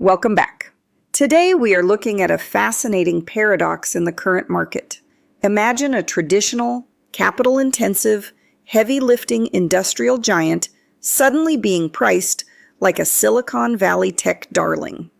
Welcome back. Today we are looking at a fascinating paradox in the current market. Imagine a traditional, capital-intensive, heavy-lifting industrial giant suddenly being priced like a Silicon Valley tech darling.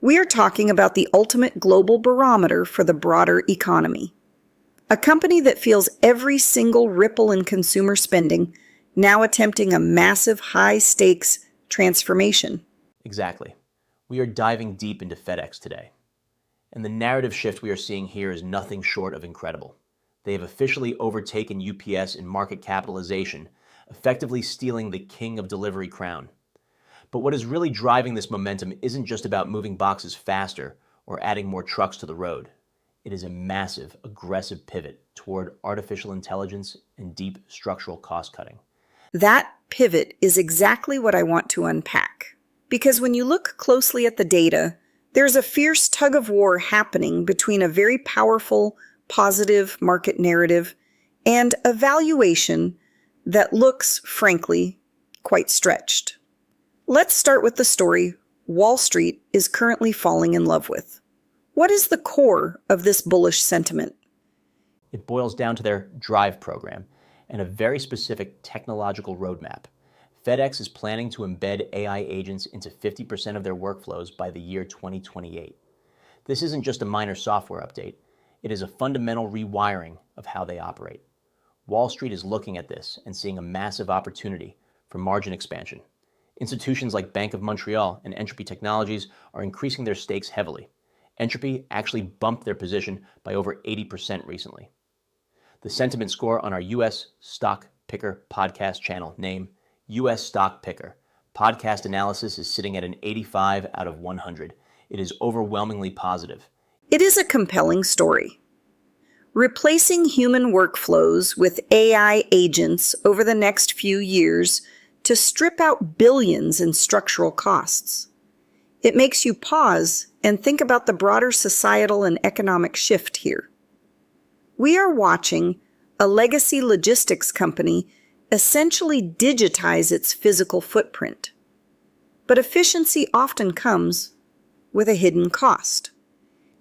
We are talking about the ultimate global barometer for the broader economy. A company that feels every single ripple in consumer spending, now attempting a massive high-stakes transformation. Exactly. We are diving deep into FedEx today. And the narrative shift we are seeing here is nothing short of incredible. They have officially overtaken UPS in market capitalization, effectively stealing the king of delivery crown. But what is really driving this momentum isn't just about moving boxes faster or adding more trucks to the road. It is a massive, aggressive pivot toward artificial intelligence and deep structural cost cutting. That pivot is exactly what I want to unpack. Because when you look closely at the data, there's a fierce tug-of-war happening between a very powerful, positive market narrative and a valuation that looks, frankly, quite stretched. Let's start with the story Wall Street is currently falling in love with. What is the core of this bullish sentiment? It boils down to their DRiV program and a very specific technological roadmap. FedEx is planning to embed AI agents into 50% of their workflows by the year 2028. This isn't just a minor software update. It is a fundamental rewiring of how they operate. Wall Street is looking at this and seeing a massive opportunity for margin expansion. Institutions like Bank of Montreal and Entropy Technologies are increasing their stakes heavily. Entropy actually bumped their position by over 80% recently. The sentiment score on our U.S. Stock Picker podcast channel, named U.S. Stock Picker podcast analysis, is sitting at an 85 out of 100. It is overwhelmingly positive. It is a compelling story. Replacing human workflows with AI agents over the next few years to strip out billions in structural costs. It makes you pause and think about the broader societal and economic shift here. We are watching a legacy logistics company essentially digitize its physical footprint. But efficiency often comes with a hidden cost,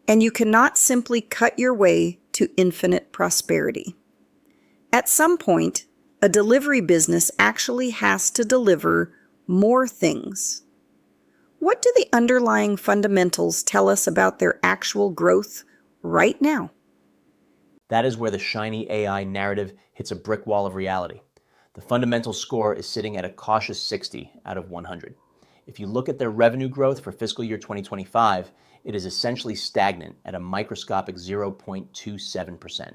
and you cannot simply cut your way to infinite prosperity. At some point, a delivery business actually has to deliver more things. What do the underlying fundamentals tell us about their actual growth right now? That is where the shiny AI narrative hits a brick wall of reality. The fundamental score is sitting at a cautious 60 out of 100. If you look at their revenue growth for fiscal year 2025, it is essentially stagnant at a microscopic 0.27%.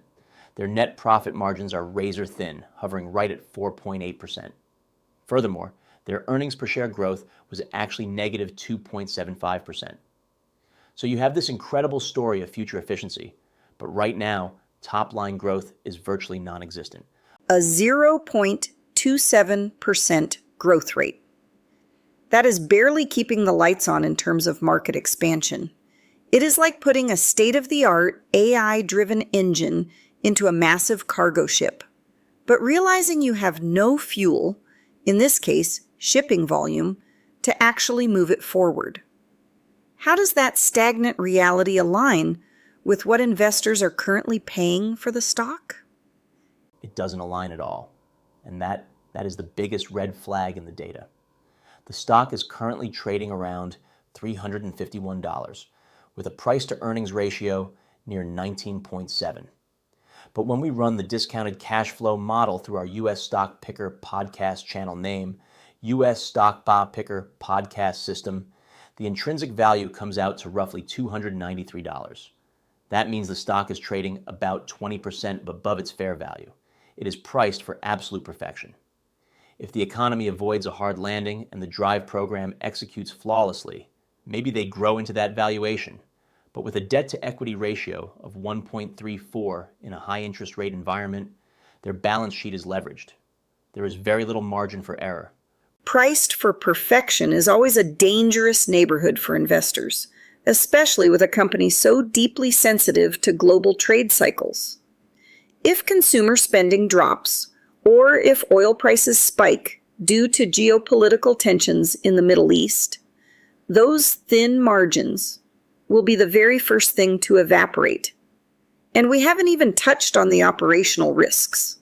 Their net profit margins are razor thin, hovering right at 4.8%. Furthermore, their earnings per share growth was actually negative 2.75%. So you have this incredible story of future efficiency, but right now, top-line growth is virtually non-existent. A 0.27% growth rate. That is barely keeping the lights on in terms of market expansion. It is like putting a state-of-the-art AI-driven engine into a massive cargo ship, but realizing you have no fuel, in this case, shipping volume, to actually move it forward. How does that stagnant reality align with what investors are currently paying for the stock? It doesn't align at all, and that is the biggest red flag in the data. The stock is currently trading around $351, with a price-to-earnings ratio near 19.7. But when we run the discounted cash flow model through our U.S. Stock Picker podcast channel name, U.S. Stock Picker podcast system, the intrinsic value comes out to roughly $293. That means the stock is trading about 20% above its fair value. It is priced for absolute perfection. If the economy avoids a hard landing and the DRiV program executes flawlessly, maybe they grow into that valuation. But with a debt-to-equity ratio of 1.34 in a high-interest rate environment, their balance sheet is leveraged. There is very little margin for error. Priced for perfection is always a dangerous neighborhood for investors, especially with a company so deeply sensitive to global trade cycles. If consumer spending drops, or if oil prices spike due to geopolitical tensions in the Middle East, those thin margins will be the very first thing to evaporate. And we haven't even touched on the operational risks.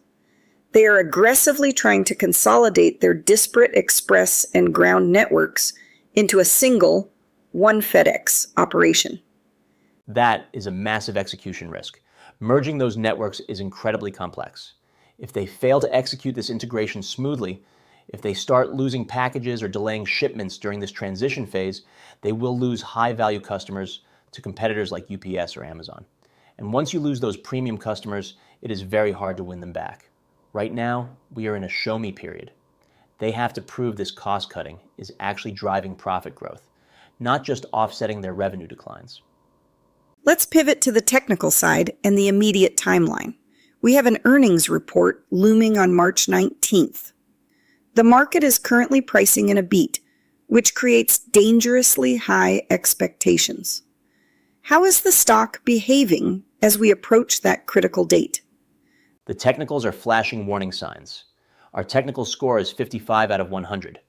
They are aggressively trying to consolidate their disparate express and ground networks into a single, one FedEx operation. That is a massive execution risk. Merging those networks is incredibly complex. If they fail to execute this integration smoothly, if they start losing packages or delaying shipments during this transition phase, they will lose high-value customers to competitors like UPS or Amazon. And once you lose those premium customers, it is very hard to win them back. Right now, we are in a show-me period. They have to prove this cost-cutting is actually driving profit growth, not just offsetting their revenue declines. Let's pivot to the technical side and the immediate timeline. We have an earnings report looming on March 19th. The market is currently pricing in a beat, which creates dangerously high expectations. How is the stock behaving as we approach that critical date? The technicals are flashing warning signs. Our technical score is 55 out of 100.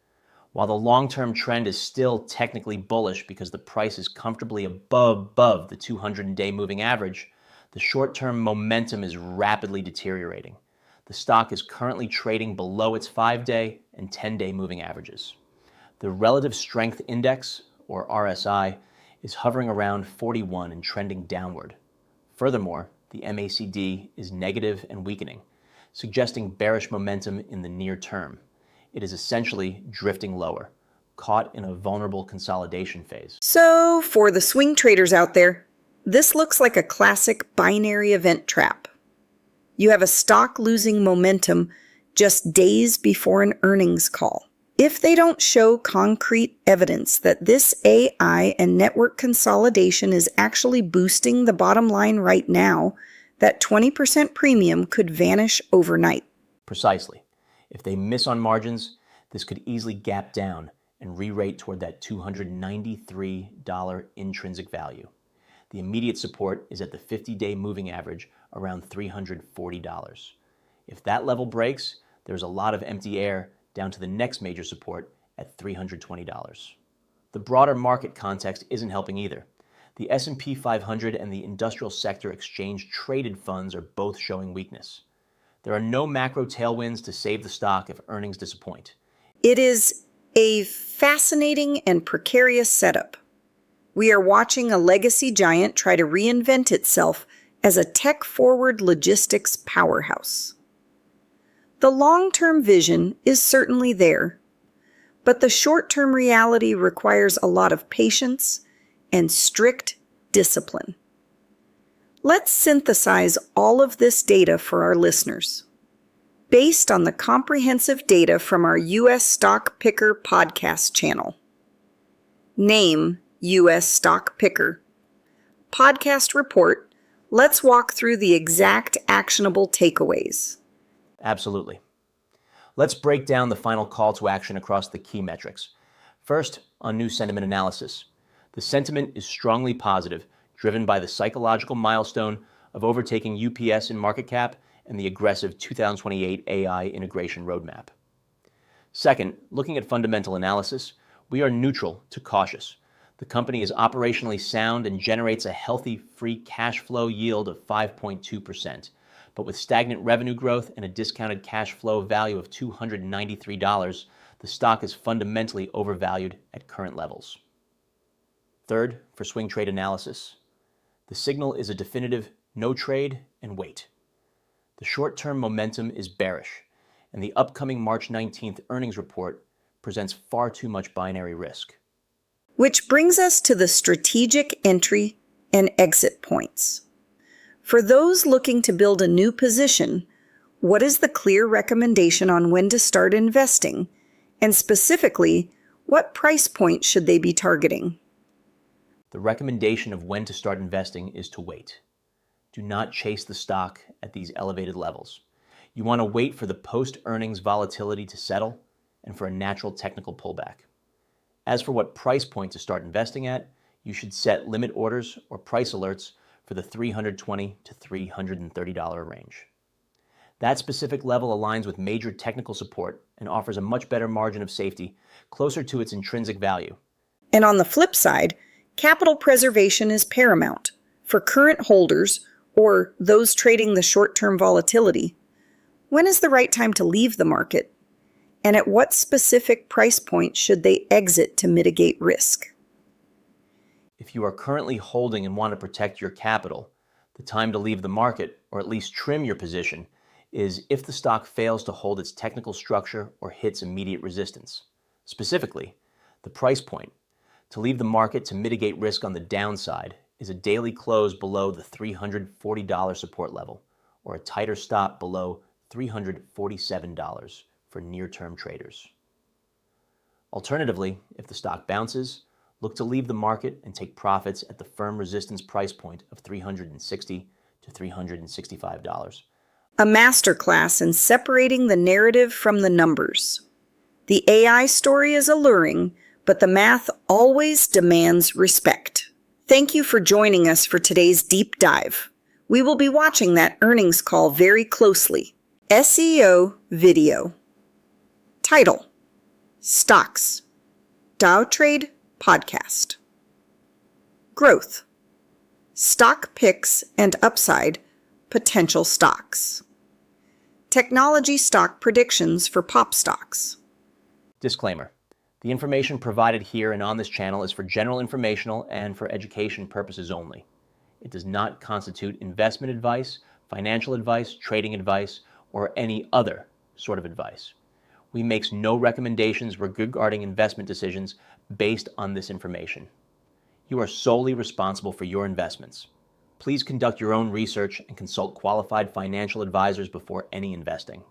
While the long-term trend is still technically bullish because the price is comfortably above the 200-day moving average, the short-term momentum is rapidly deteriorating. The stock is currently trading below its 5-day and 10-day moving averages. The Relative Strength Index, or RSI, is hovering around 41 and trending downward. Furthermore, the MACD is negative and weakening, suggesting bearish momentum in the near term. It is essentially drifting lower, caught in a vulnerable consolidation phase. So, for the swing traders out there, this looks like a classic binary event trap. You have a stock losing momentum just days before an earnings call. If they don't show concrete evidence that this AI and network consolidation is actually boosting the bottom line right now, that 20% premium could vanish overnight. Precisely. If they miss on margins, this could easily gap down and re-rate toward that $293 intrinsic value. The immediate support is at the 50-day moving average around $340. If that level breaks, there's a lot of empty air down to the next major support at $320. The broader market context isn't helping either. The S&P 500 and the industrial sector exchange traded funds are both showing weakness. There are no macro tailwinds to save the stock if earnings disappoint. It is a fascinating and precarious setup. We are watching a legacy giant try to reinvent itself as a tech-forward logistics powerhouse. The long-term vision is certainly there, but the short-term reality requires a lot of patience and strict discipline. Let's synthesize all of this data for our listeners. Based on the comprehensive data from our U.S. Stock Picker podcast channel. Name U.S. Stock Picker. Podcast report. Let's walk through the exact actionable takeaways. Absolutely. Let's break down the final call to action across the key metrics. First, on new sentiment analysis. The sentiment is strongly positive, driven by the psychological milestone of overtaking UPS in market cap and the aggressive 2028 AI integration roadmap. Second, looking at fundamental analysis, we are neutral to cautious. The company is operationally sound and generates a healthy free cash flow yield of 5.2%. But with stagnant revenue growth and a discounted cash flow value of $293, the stock is fundamentally overvalued at current levels. Third, for swing trade analysis, the signal is a definitive no trade and wait. The short-term momentum is bearish, and the upcoming March 19th earnings report presents far too much binary risk. Which brings us to the strategic entry and exit points. For those looking to build a new position, what is the clear recommendation on when to start investing, and specifically, what price point should they be targeting? The recommendation of when to start investing is to wait. Do not chase the stock at these elevated levels. You want to wait for the post-earnings volatility to settle and for a natural technical pullback. As for what price point to start investing at, you should set limit orders or price alerts for the $320 to $330 range. That specific level aligns with major technical support and offers a much better margin of safety closer to its intrinsic value. And on the flip side, capital preservation is paramount. For current holders or those trading the short-term volatility, when is the right time to leave the market? And at what specific price point should they exit to mitigate risk? If you are currently holding and want to protect your capital, the time to leave the market, or at least trim your position, is if the stock fails to hold its technical structure or hits immediate resistance. Specifically, the price point to leave the market to mitigate risk on the downside is a daily close below the $340 support level, or a tighter stop below $347 for near-term traders. Alternatively, if the stock bounces, look to leave the market and take profits at the firm resistance price point of $360 to $365. A masterclass in separating the narrative from the numbers. The AI story is alluring, but the math always demands respect. Thank you for joining us for today's deep dive. We will be watching that earnings call very closely. SEO video. Title: Stocks. Dow Trade Podcast. Growth. Stock picks and upside potential stocks. Technology stock predictions for pop stocks. Disclaimer. The information provided here and on this channel is for general informational and for education purposes only. It does not constitute investment advice, financial advice, trading advice, or any other sort of advice. We make no recommendations regarding investment decisions based on this information. You are solely responsible for your investments. Please conduct your own research and consult qualified financial advisors before any investing.